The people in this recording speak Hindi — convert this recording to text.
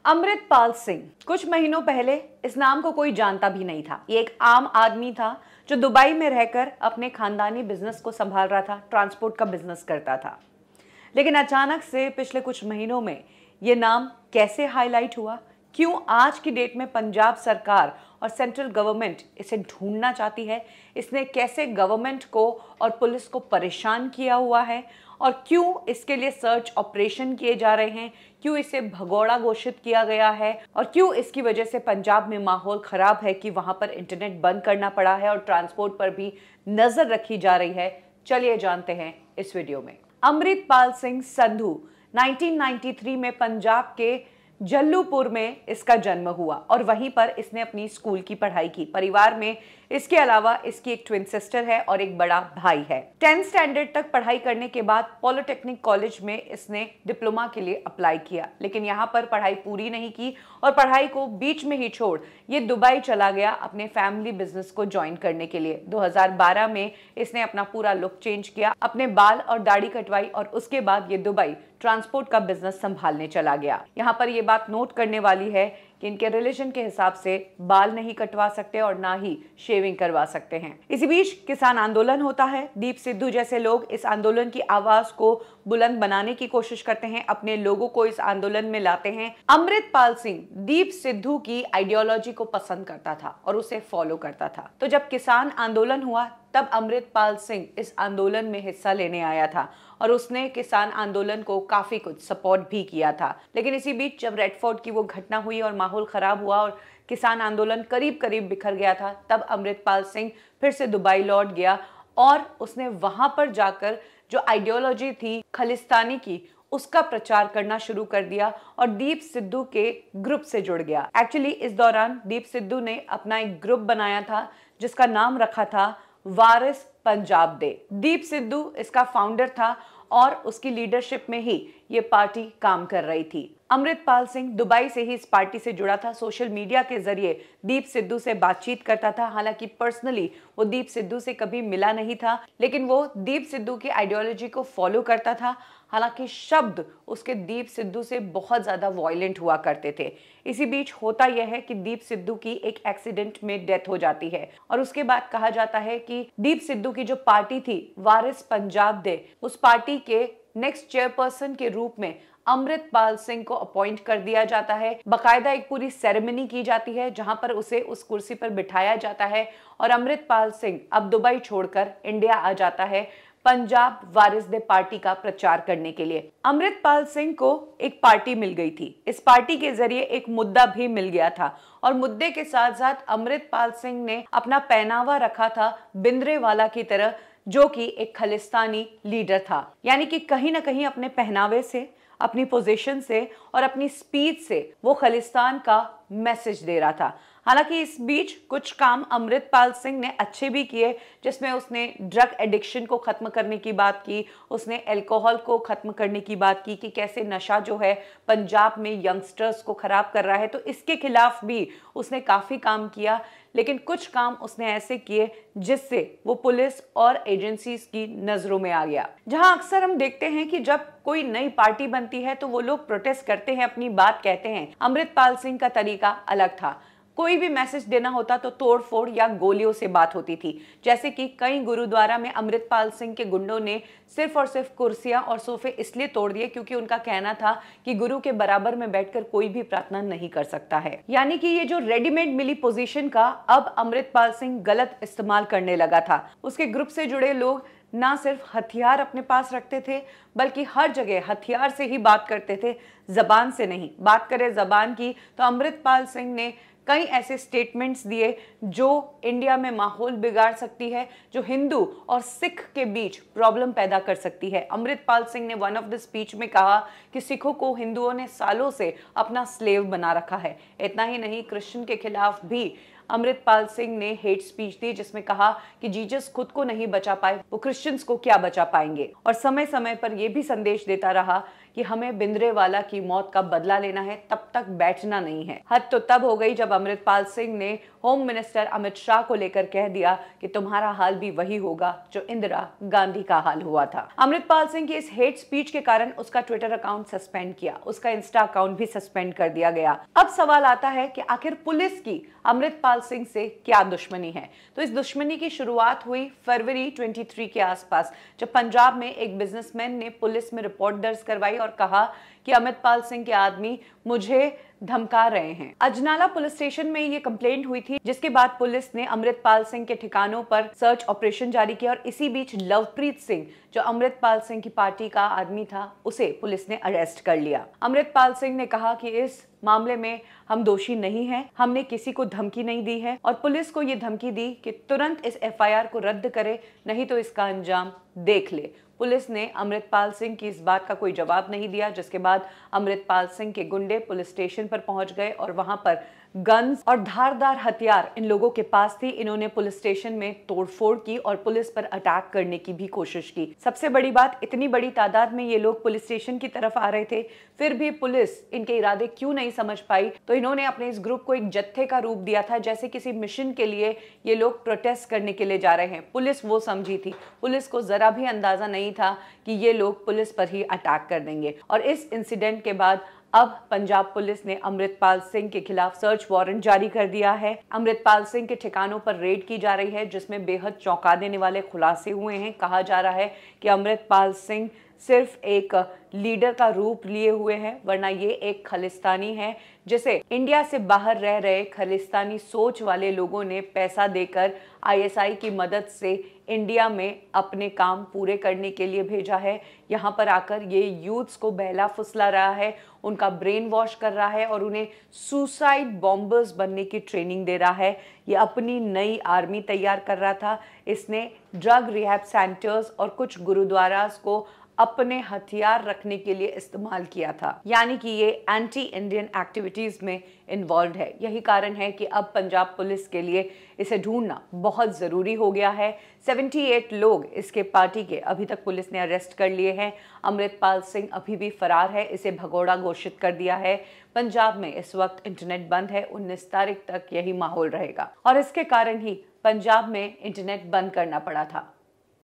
अमृतपाल सिंह कुछ महीनों पहले इस नाम को कोई जानता भी नहीं था। ये एक आम आदमी था जो दुबई में रहकर अपने खानदानी बिजनेस को संभाल रहा था, ट्रांसपोर्ट का बिजनेस करता था। लेकिन अचानक से पिछले कुछ महीनों में ये नाम कैसे हाईलाइट हुआ, क्यों आज की डेट में पंजाब सरकार और सेंट्रल गवर्नमेंट इसे ढूंढना चाहती है, इसने कैसे गवर्नमेंट को और पुलिस को परेशान किया हुआ है और क्यों इसके लिए सर्च ऑपरेशन किए जा रहे हैं, क्यों इसे भगोड़ा घोषित किया गया है और क्यों इसकी वजह से पंजाब में माहौल खराब है कि वहां पर इंटरनेट बंद करना पड़ा है और ट्रांसपोर्ट पर भी नजर रखी जा रही है। चलिए जानते हैं इस वीडियो में। अमृतपाल सिंह संधू 1993 में पंजाब के जल्लूपुर में इसका जन्म हुआ और वहीं पर इसने अपनी स्कूल की पढ़ाई की। परिवार में इसके अलावा इसकी एक ट्विन सिस्टर है और एक बड़ा भाई है। 10th स्टैंडर्ड तक पढ़ाई करने के बाद पॉलिटेक्निक कॉलेज में इसने डिप्लोमा के लिए अप्लाई किया, लेकिन यहाँ पर पढ़ाई पूरी नहीं की और पढ़ाई को बीच में ही छोड़ ये दुबई चला गया अपने फैमिली बिजनेस को ज्वाइन करने के लिए। 2012 में इसने अपना पूरा लुक चेंज किया, अपने बाल और दाढ़ी कटवाई और उसके बाद ये दुबई ट्रांसपोर्ट का बिजनेस संभालने चला गया। यहाँ पर ये बात नोट करने वाली है कि इनके रिलीजन के हिसाब से बाल नहीं कटवा सकते और ना ही शेविंग करवा सकते हैं। इसी बीच किसान आंदोलन होता है। दीप सिद्धू जैसे लोग इस आंदोलन की आवाज को बुलंद बनाने की कोशिश करते हैं, अपने लोगों को इस आंदोलन में लाते हैं। अमृतपाल सिंह दीप सिद्धू की आइडियोलॉजी को पसंद करता था और उसे फॉलो करता था। तो जब किसान आंदोलन हुआ तब अमृतपाल सिंह इस आंदोलन में हिस्सा लेने आया था और उसने किसान आंदोलन को काफी कुछ सपोर्ट भी किया था। लेकिन इसी बीच जब रेड फोर्ट की वो घटना हुई और माहौल खराब हुआ और किसान आंदोलन करीब करीब बिखर गया था, तब अमृतपाल सिंह फिर से दुबई लौट गया और उसने वहां पर जाकर जो आइडियोलॉजी थी खालिस्तानी की उसका प्रचार करना शुरू कर दिया और दीप सिद्धू के ग्रुप से जुड़ गया। एक्चुअली इस दौरान दीप सिद्धू ने अपना एक ग्रुप बनाया था जिसका नाम रखा था वारिस पंजाब दे। दीप सिद्धू इसका फाउंडर था और उसकी लीडरशिप में ही ये पार्टी काम कर रही थी। अमृतपाल सिंह दुबई से ही इस पार्टी से जुड़ा था, सोशल मीडिया के जरिए दीप सिद्धू से बातचीत करता था। हालांकि पर्सनली वो दीप सिद्धू से कभी मिला नहीं था, लेकिन वो दीप सिद्धू की आइडियोलॉजी को फॉलो करता था। हालांकि शब्द उसके दीप सिद्धू से बहुत ज्यादा वॉयलेंट हुआ करते थे। इसी बीच होता यह है कि दीप सिद्धू की एक एक्सीडेंट में डेथ हो जाती है और उसके बाद कहा जाता है कि दीप सिद्धू की जो पार्टी थी वारिस पंजाब दे, उस पार्टी के नेक्स्ट चेयरपर्सन के रूप में अमृतपाल सिंह को अपॉइंट कर दिया जाता है। बकायदा एक पूरी सेरेमनी की जाती है जहां पर उसे उस कुर्सी पर बिठाया जाता है और अमृतपाल सिंह अब दुबई छोड़कर इंडिया आ जाता है पंजाब वारिस दे पार्टी का प्रचार करने के लिए। अमृतपाल सिंह को एक पार्टी मिल गई थी। इस पार्टी के जरिए एक मुद्दा भी मिल गया था और मुद्दे के साथ साथ अमृतपाल सिंह ने अपना पहनावा रखा था भिंडरावाला की तरह, जो कि एक खालिस्तानी लीडर था। यानी कि कहीं ना कहीं अपने पहनावे से, अपनी पोजीशन से और अपनी स्पीच से वो खालिस्तान का मैसेज दे रहा था। हालांकि इस बीच कुछ काम अमृतपाल सिंह ने अच्छे भी किए, जिसमें उसने ड्रग एडिक्शन को खत्म करने की बात की, उसने अल्कोहल को खत्म करने की बात की कि कैसे नशा जो है पंजाब में यंगस्टर्स को खराब कर रहा है, तो इसके खिलाफ भी उसने काफी काम किया। लेकिन कुछ काम उसने ऐसे किए जिससे वो पुलिस और एजेंसीज की नजरों में आ गया। जहां अक्सर हम देखते हैं कि जब कोई नई पार्टी बनती है तो वो लोग प्रोटेस्ट करते हैं, अपनी बात कहते हैं। अमृतपाल सिंह का तरीका अलग था। कोई भी मैसेज देना होता तो तोड़ फोड़ या गोलियों से बात होती थी। जैसे कि कई गुरुद्वारा में अमृतपाल सिंह के गुंडों ने सिर्फ और सिर्फ कुर्सियां और सोफे इसलिए तोड़ दिए क्योंकि उनका कहना था कि गुरु के बराबर में बैठकर कोई भी प्रार्थना नहीं कर सकता है। यानी कि ये जो रेडीमेड मिली पोजीशन का अब अमृतपाल सिंह गलत इस्तेमाल करने लगा था। उसके ग्रुप से जुड़े लोग ना सिर्फ हथियार अपने पास रखते थे बल्कि हर जगह हथियार से ही बात करते थे, जबान से नहीं। बात करें जबान की तो अमृतपाल सिंह ने कई ऐसे स्टेटमेंट्स दिए जो इंडिया में माहौल बिगाड़ सकती है, जो हिंदू और सिख के बीच प्रॉब्लम पैदा कर सकती है। अमृतपाल सिंह ने वन ऑफ द स्पीच में कहा कि सिखों को हिंदुओं ने सालों से अपना स्लेव बना रखा है। इतना ही नहीं, क्रिश्चियन के खिलाफ भी अमृतपाल सिंह ने हेट स्पीच दी जिसमें कहा कि जीसस खुद को नहीं बचा पाए, वो क्रिश्चियंस को क्या बचा पाएंगे। और समय समय पर यह भी संदेश देता रहा कि हमें भिंद्रेवाला की मौत का बदला लेना है, तब तक बैठना नहीं है। हद तो तब हो गई जब अमृतपाल सिंह ने होम मिनिस्टर अमित शाह को लेकर कह दिया कि तुम्हारा हाल भी वही होगा जो इंदिरा गांधी का हाल हुआ था। अमृतपाल सिंह की इस हेट स्पीच के कारण उसका ट्विटर अकाउंट सस्पेंड किया, उसका इंस्टा अकाउंट भी सस्पेंड कर दिया गया। अब सवाल आता है कि आखिर पुलिस की अमृतपाल सिंह से क्या दुश्मनी है। तो इस दुश्मनी की शुरुआत हुई फरवरी 23 के आसपास, जब पंजाब में एक बिजनेसमैन ने पुलिस में रिपोर्ट दर्ज करवाई और कहा कि अमृतपाल सिंह के आदमी मुझे धमका रहे हैं। अजनाला पुलिस स्टेशन में ये कंप्लेंट हुई थी, जिसके बाद पुलिस ने अमृतपाल सिंह के ठिकानों पर सर्च ऑपरेशन जारी किया और इसी बीच लवप्रीत सिंह, जो अमृतपाल सिंह की पार्टी का आदमी था, उसे पुलिस ने अरेस्ट कर लिया। अमृतपाल सिंह ने कहा कि इस मामले में हम दोषी नहीं हैं, हमने किसी को धमकी नहीं दी है और पुलिस को ये धमकी दी कि तुरंत इस एफआईआर को रद्द करे, नहीं तो इसका अंजाम देख ले। पुलिस ने अमृतपाल सिंह की इस बात का कोई जवाब नहीं दिया, जिसके बाद अमृतपाल सिंह के गुंडे पुलिस स्टेशन पर पहुंच गए और वहां पर गन्स और धारदार हथियार इन लोगों के पास थी। इन्होंने पुलिस स्टेशन में तोड़फोड़ की और पुलिस पर अटैक करने की भी कोशिश की। सबसे बड़ी बात, इतनी बड़ी तादाद में ये लोग पुलिस स्टेशन की तरफ आ रहे थे, फिर भी पुलिस इनके इरादे क्यों नहीं समझ पाई। तो इन्होंने अपने इस ग्रुप को एक जत्थे का रूप दिया था, जैसे किसी मिशन के लिए ये लोग प्रोटेस्ट करने के लिए जा रहे हैं। पुलिस वो समझी थी, पुलिस को जरा भी अंदाजा नहीं था कि ये लोग पुलिस पर ही अटैक कर देंगे। और इस इंसिडेंट के बाद अब पंजाब पुलिस ने अमृतपाल सिंह के खिलाफ सर्च वारंट जारी कर दिया है। अमृतपाल सिंह के ठिकानों पर रेड की जा रही है, जिसमें बेहद चौंका देने वाले खुलासे हुए हैं। कहा जा रहा है कि अमृतपाल सिंह सिर्फ एक लीडर का रूप लिए हुए हैं, वरना ये एक खालिस्तानी है जिसे इंडिया से बाहर रह रहे खालिस्तानी सोच वाले लोगों ने पैसा देकर आईएसआई की मदद से इंडिया में अपने काम पूरे करने के लिए भेजा है। यहाँ पर आकर ये यूथ्स को बहला फुसला रहा है, उनका ब्रेन वॉश कर रहा है और उन्हें सुसाइड बॉम्बर्स बनने की ट्रेनिंग दे रहा है। ये अपनी नई आर्मी तैयार कर रहा था। इसने ड्रग रिहैब सेंटर्स और कुछ गुरुद्वारास को अपने हथियार रखने के लिए इस्तेमाल किया था, यानी कि ये एंटी इंडियन एक्टिविटीज में इन्वॉल्व है। यही कारण है कि अब पंजाब पुलिस के लिए इसे ढूंढना बहुत जरूरी हो गया है। 78 लोग इसके पार्टी के अभी तक पुलिस ने अरेस्ट कर लिए हैं। अमृतपाल सिंह अभी भी फरार है, इसे भगोड़ा घोषित कर दिया है। पंजाब में इस वक्त इंटरनेट बंद है, 19 तारीख तक यही माहौल रहेगा और इसके कारण ही पंजाब में इंटरनेट बंद करना पड़ा था।